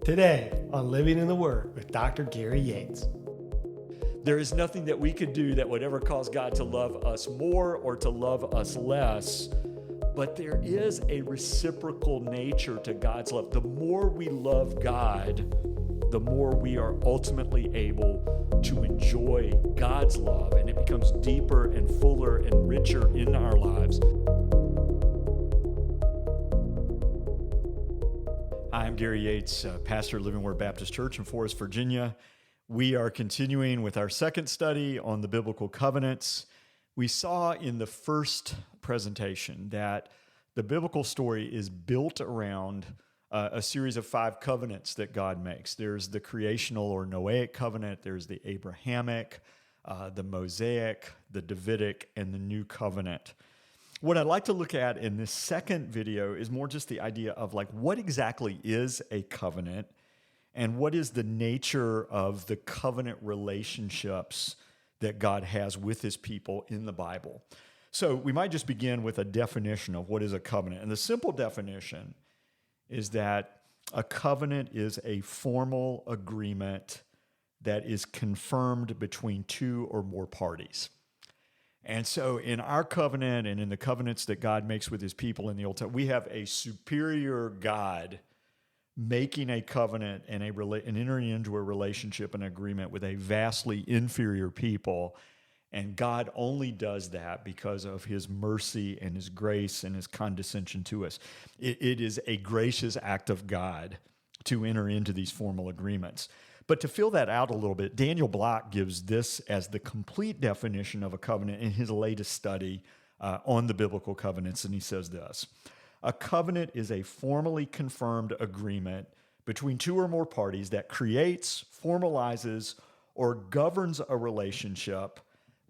Today on Living in the Word with Dr. Gary Yates. There is nothing that we could do that would ever cause God to love us more or to love us less, but there is a reciprocal nature to God's love. The more we love God, the more we are ultimately able to enjoy God's love, and it becomes deeper and fuller and richer in our lives. I'm Gary Yates, pastor at Living Word Baptist Church in Forest, Virginia. We are continuing with our second study on the biblical covenants. We saw in the first presentation that the biblical story is built around a series of 5 covenants that God makes. There's the creational or Noahic covenant, there's the Abrahamic, the Mosaic, the Davidic, and the New Covenant. What I'd like to look at in this second video is more just the idea of what exactly is a covenant and what is the nature of the covenant relationships that God has with his people in the Bible. So we might just begin with a definition of what is a covenant. And the simple definition is that a covenant is a formal agreement that is confirmed between 2 or more parties. And so in our covenant and in the covenants that God makes with his people in the Old Testament, we have a superior God making a covenant and entering into a relationship and agreement with a vastly inferior people. And God only does that because of his mercy and his grace and his condescension to us. It is a gracious act of God to enter into these formal agreements. But to fill that out a little bit, Daniel Block gives this as the complete definition of a covenant in his latest study on the biblical covenants, and he says this: a covenant is a formally confirmed agreement between 2 or more parties that creates, formalizes, or governs a relationship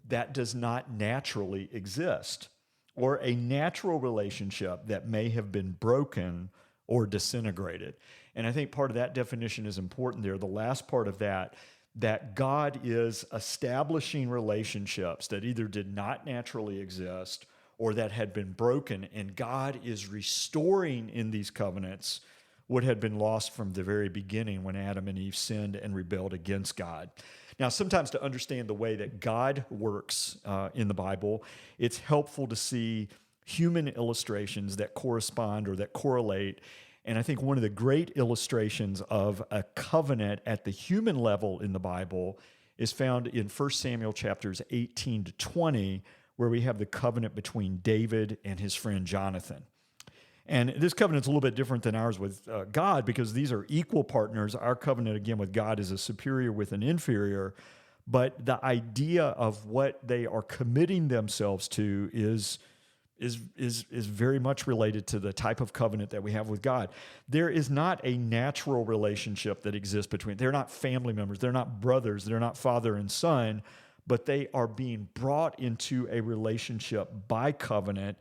that does not naturally exist, or a natural relationship that may have been broken or disintegrated. And I think part of that definition is important there. The last part of that God is establishing relationships that either did not naturally exist or that had been broken, and God is restoring in these covenants what had been lost from the very beginning when Adam and Eve sinned and rebelled against God. Now, sometimes to understand the way that God works in the Bible, it's helpful to see human illustrations that correspond or that correlate. And I think one of the great illustrations of a covenant at the human level in the Bible is found in 1 Samuel chapters 18 to 20, where we have the covenant between David and his friend Jonathan. And this covenant's a little bit different than ours with God because these are equal partners. Our covenant, again, with God is a superior with an inferior. But the idea of what they are committing themselves to is very much related to the type of covenant that we have with God. There is not a natural relationship that exists between. They're not family members. They're not brothers. They're not father and son, but they are being brought into a relationship by covenant.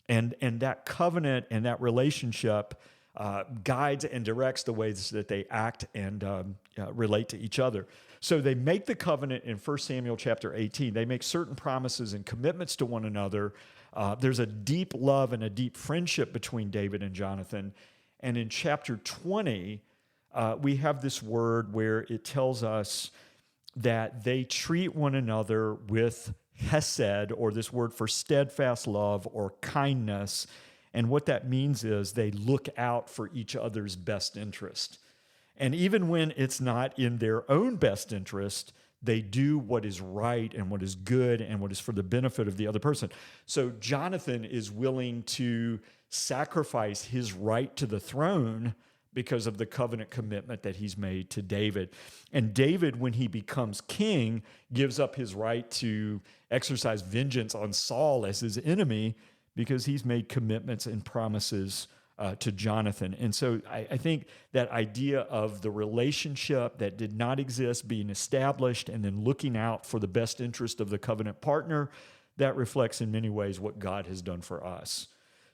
And that covenant and that relationship guides and directs the ways that they act and relate to each other. So they make the covenant in 1 Samuel chapter 18. They make certain promises and commitments to one another. There's a deep love and a deep friendship between David and Jonathan. And in chapter 20, we have this word where it tells us that they treat one another with hesed, or this word for steadfast love or kindness. And what that means is they look out for each other's best interest. And even when it's not in their own best interest, they do what is right and what is good and what is for the benefit of the other person. So Jonathan is willing to sacrifice his right to the throne because of the covenant commitment that he's made to David. And David, when he becomes king, gives up his right to exercise vengeance on Saul as his enemy because he's made commitments and promises to Jonathan. And so I think that idea of the relationship that did not exist being established and then looking out for the best interest of the covenant partner, that reflects in many ways what God has done for us.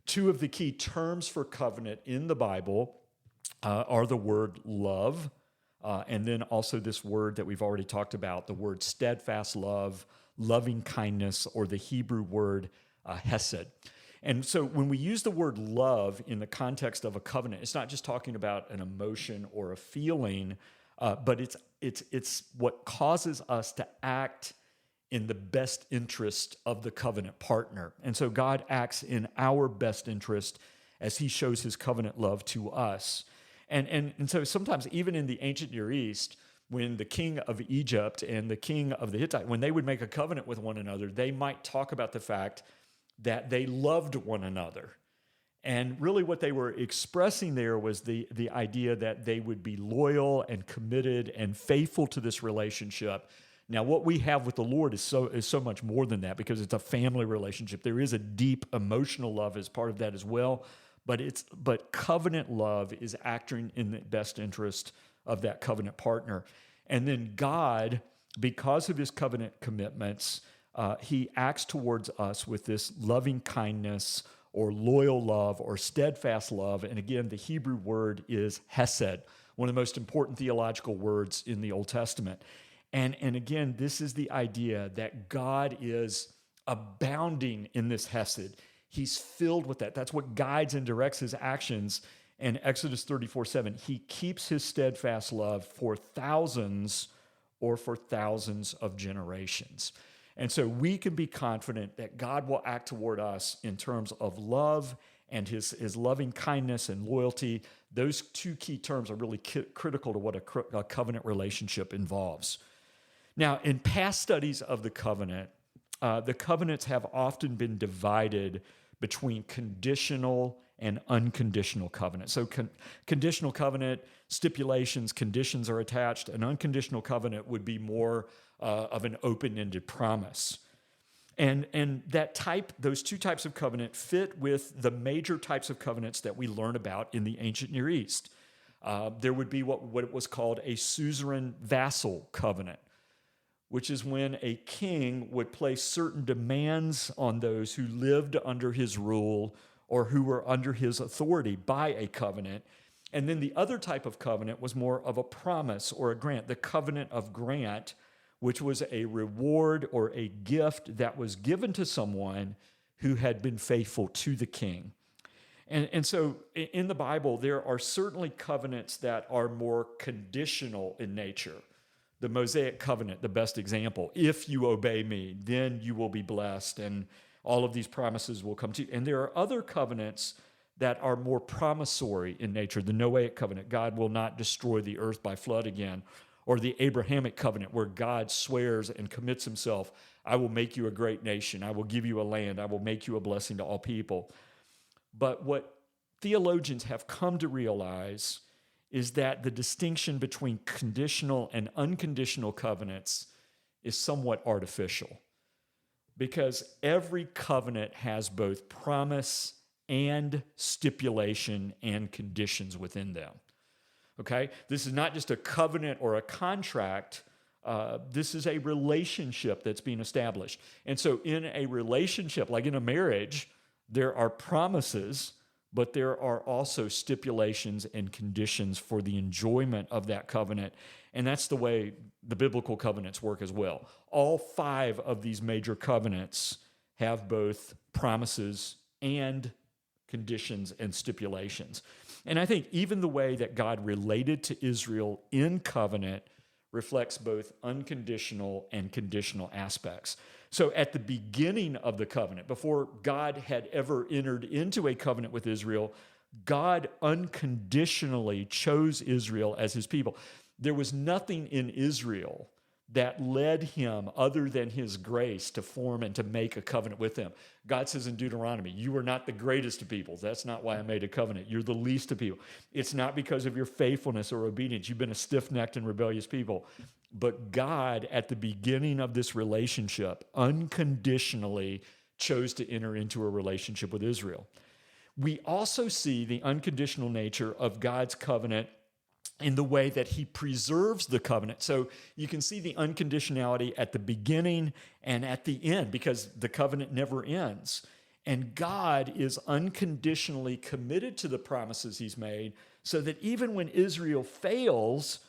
2 of the key terms for covenant in the Bible are the word love and then also this word that we've already talked about, the word steadfast love, loving kindness, or the Hebrew word hesed. And so when we use the word love in the context of a covenant, it's not just talking about an emotion or a feeling, but it's what causes us to act in the best interest of the covenant partner. And so God acts in our best interest as he shows his covenant love to us. And so sometimes even in the ancient Near East, when the king of Egypt and the king of the Hittite, when they would make a covenant with one another, they might talk about the fact that they loved one another. And really what they were expressing there was the idea that they would be loyal and committed and faithful to this relationship. Now, what we have with the Lord is so much more than that, because it's a family relationship. There is a deep emotional love as part of that as well, but covenant love is acting in the best interest of that covenant partner. And then God, because of his covenant commitments, he acts towards us with this loving kindness or loyal love or steadfast love. And again, the Hebrew word is hesed, one of the most important theological words in the Old Testament. And again, this is the idea that God is abounding in this hesed. He's filled with that. That's what guides and directs his actions. And Exodus 34:7, he keeps his steadfast love for thousands or for thousands of generations. And so we can be confident that God will act toward us in terms of love and his loving kindness and loyalty. Those two key terms are really critical to what a covenant relationship involves. Now, in past studies of the covenants have often been divided between conditional and unconditional covenant. So conditional covenant, stipulations, conditions are attached. An unconditional covenant would be more of an open-ended promise. And those two types of covenant fit with the major types of covenants that we learn about in the ancient Near East. There would be what was called a suzerain vassal covenant, which is when a king would place certain demands on those who lived under his rule or who were under his authority by a covenant. And then the other type of covenant was more of a promise or a grant, the covenant of grant, which was a reward or a gift that was given to someone who had been faithful to the king. And so in the Bible, there are certainly covenants that are more conditional in nature. The Mosaic covenant, the best example. If you obey me, then you will be blessed, and all of these promises will come to you. And there are other covenants that are more promissory in nature. The Noahic covenant, God will not destroy the earth by flood again. Or the Abrahamic covenant, where God swears and commits himself, I will make you a great nation. I will give you a land. I will make you a blessing to all people. But what theologians have come to realize is that the distinction between conditional and unconditional covenants is somewhat artificial, because every covenant has both promise and stipulation and conditions within them. Okay? This is not just a covenant or a contract. This is a relationship that's being established. And so in a relationship, like in a marriage, there are promises, but there are also stipulations and conditions for the enjoyment of that covenant. And that's the way the biblical covenants work as well. All 5 of these major covenants have both promises and conditions and stipulations. And I think even the way that God related to Israel in covenant reflects both unconditional and conditional aspects. So at the beginning of the covenant, before God had ever entered into a covenant with Israel, God unconditionally chose Israel as his people. There was nothing in Israel that led him other than his grace to form and to make a covenant with them. God says in Deuteronomy, you are not the greatest of peoples. That's not why I made a covenant. You're the least of people. It's not because of your faithfulness or obedience. You've been a stiff-necked and rebellious people. But God, at the beginning of this relationship, unconditionally chose to enter into a relationship with Israel. We also see the unconditional nature of God's covenant in the way that he preserves the covenant. So you can see the unconditionality at the beginning and at the end, because the covenant never ends. And God is unconditionally committed to the promises he's made, so that even when Israel fails,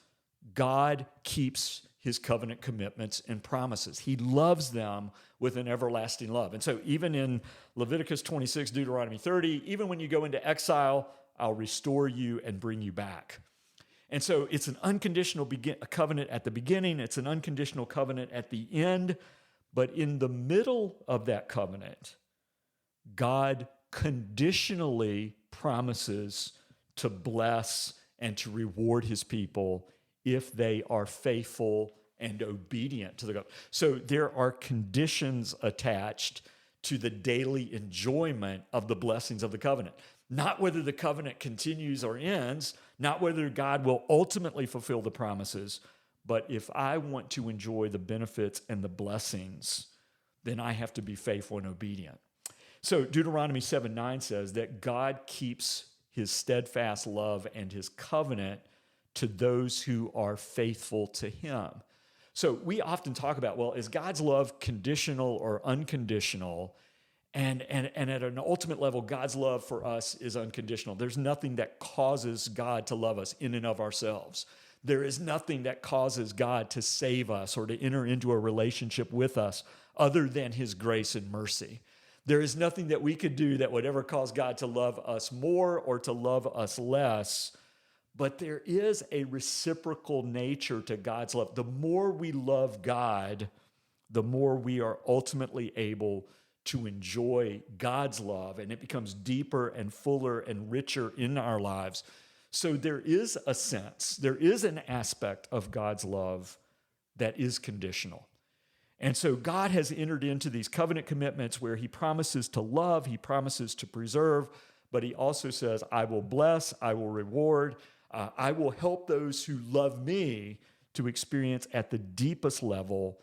God keeps his covenant commitments and promises. He loves them with an everlasting love. And so even in Leviticus 26, Deuteronomy 30, even when you go into exile, I'll restore you and bring you back. And so it's an unconditional covenant at the beginning. It's an unconditional covenant at the end. But in the middle of that covenant, God conditionally promises to bless and to reward his people if they are faithful and obedient to the God. So there are conditions attached to the daily enjoyment of the blessings of the covenant. Not whether the covenant continues or ends, not whether God will ultimately fulfill the promises, but if I want to enjoy the benefits and the blessings, then I have to be faithful and obedient. So Deuteronomy 7:9 says that God keeps his steadfast love and his covenant to those who are faithful to him. So we often talk about, well, is God's love conditional or unconditional? And at an ultimate level, God's love for us is unconditional. There's nothing that causes God to love us in and of ourselves. There is nothing that causes God to save us or to enter into a relationship with us other than his grace and mercy. There is nothing that we could do that would ever cause God to love us more or to love us less. But there is a reciprocal nature to God's love. The more we love God, the more we are ultimately able to enjoy God's love, and it becomes deeper and fuller and richer in our lives. So there is a sense, there is an aspect of God's love that is conditional. And so God has entered into these covenant commitments where he promises to love, he promises to preserve, but he also says, I will bless, I will reward, I will help those who love me to experience at the deepest level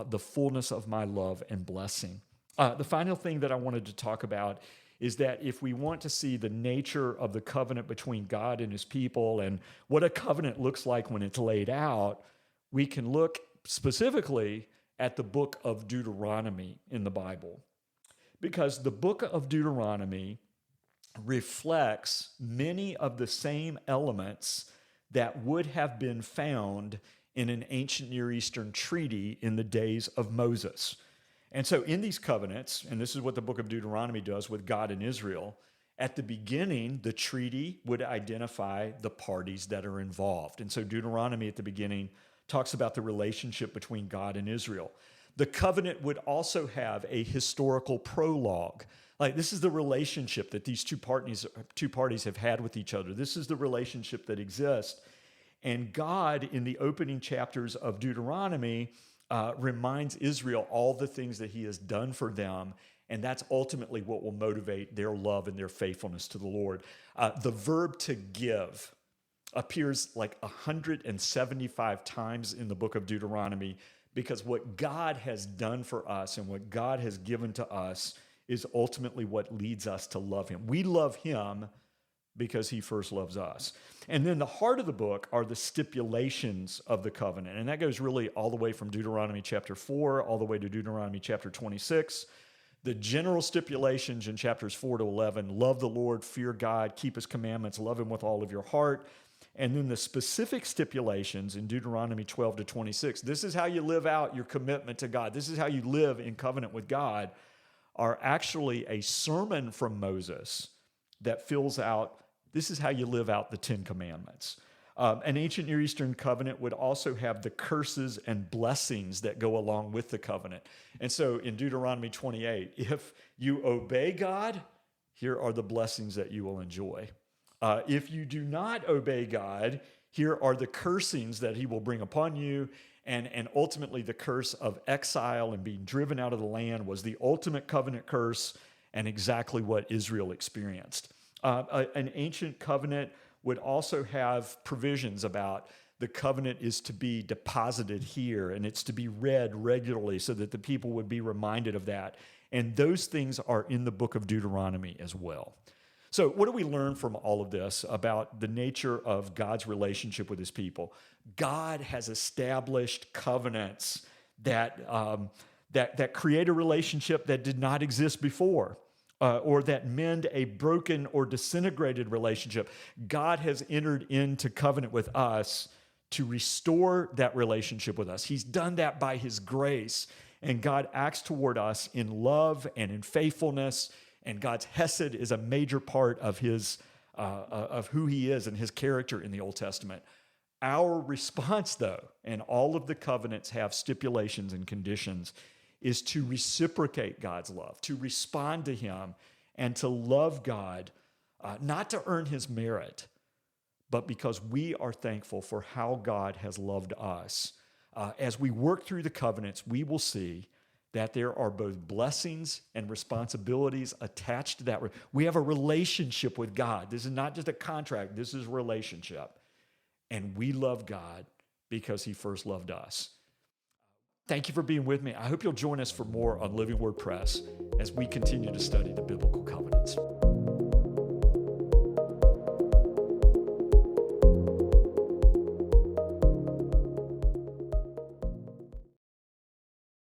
the fullness of my love and blessing. The final thing that I wanted to talk about is that if we want to see the nature of the covenant between God and his people and what a covenant looks like when it's laid out, we can look specifically at the book of Deuteronomy in the Bible. Because the book of Deuteronomy reflects many of the same elements that would have been found in an ancient Near Eastern treaty in the days of Moses. And so in these covenants, and this is what the book of Deuteronomy does with God and Israel, at the beginning, the treaty would identify the parties that are involved. And so Deuteronomy at the beginning talks about the relationship between God and Israel. The covenant would also have a historical prologue. Like, this is the relationship that these two parties have had with each other. This is the relationship that exists. And God, in the opening chapters of Deuteronomy, reminds Israel all the things that he has done for them, and that's ultimately what will motivate their love and their faithfulness to the Lord. The verb to give appears like 175 times in the book of Deuteronomy, because what God has done for us and what God has given to us is ultimately what leads us to love him. We love him because he first loves us. And then the heart of the book are the stipulations of the covenant. And that goes really all the way from Deuteronomy chapter 4 all the way to Deuteronomy chapter 26. The general stipulations in chapters 4 to 11, love the Lord, fear God, keep his commandments, love him with all of your heart. And then the specific stipulations in Deuteronomy 12 to 26, this is how you live out your commitment to God. This is how you live in covenant with God, are actually a sermon from Moses that fills out, this is how you live out the Ten Commandments. An ancient Near Eastern covenant would also have the curses and blessings that go along with the covenant. And so in Deuteronomy 28, if you obey God, here are the blessings that you will enjoy. If you do not obey God, here are the cursings that he will bring upon you. And ultimately the curse of exile and being driven out of the land was the ultimate covenant curse and exactly what Israel experienced. An ancient covenant would also have provisions about the covenant is to be deposited here and it's to be read regularly so that the people would be reminded of that. And those things are in the book of Deuteronomy as well. So what do we learn from all of this about the nature of God's relationship with his people? God has established covenants that create a relationship that did not exist before. Or that mend a broken or disintegrated relationship. God has entered into covenant with us to restore that relationship with us. He's done that by his grace, and God acts toward us in love and in faithfulness, and God's hesed is a major part of his of who he is and his character in the Old Testament. Our response, though, and all of the covenants have stipulations and conditions, is to reciprocate God's love, to respond to him, and to love God, not to earn his merit, but because we are thankful for how God has loved us. As we work through the covenants, we will see that there are both blessings and responsibilities attached to that. We have a relationship with God. This is not just a contract. This is a relationship. And we love God because he first loved us. Thank you for being with me. I hope you'll join us for more on Living Word Press as we continue to study the biblical covenants.